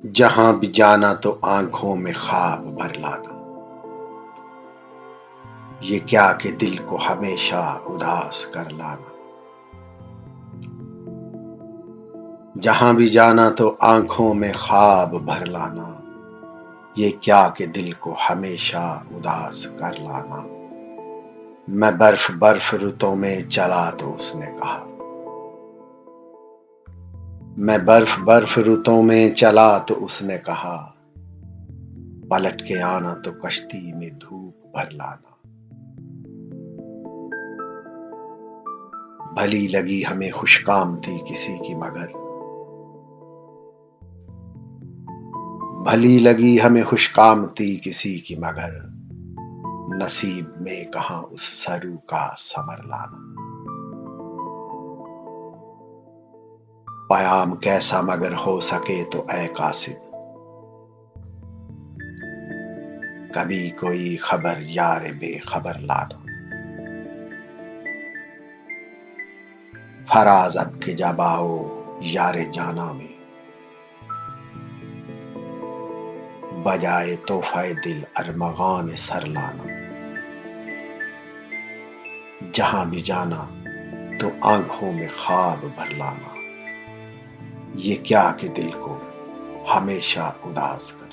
जहां भी जाना तो आंखों में ख्वाब भर लाना। ये क्या कि दिल को हमेशा उदास कर लाना। जहां भी जाना तो आंखों में ख्वाब भर लाना। ये क्या कि दिल को हमेशा उदास कर लाना। मैं बर्फ बर्फ रुतों में चला तो उसने कहा। मैं बर्फ बर्फ रुतों में चला तो उसने कहा। पलट के आना तो कश्ती में धूप भर लाना। भली लगी हमें खुशकामती किसी की मगर। भली लगी हमें खुशकामती किसी की मगर। नसीब में कहां उस सरू का समर लाना। पयाम कैसा मगर हो सके तो ऐ कासिद। कभी कोई खबर यार बेखबर लाना। फराज अब के जब आओ यार जाना में। बजाए तोहफे दिल अरमगान सर लाना। जहां भी जाना तो आंखों में ख्वाब भर लाना। ये क्या कि दिल को हमेशा उदास कर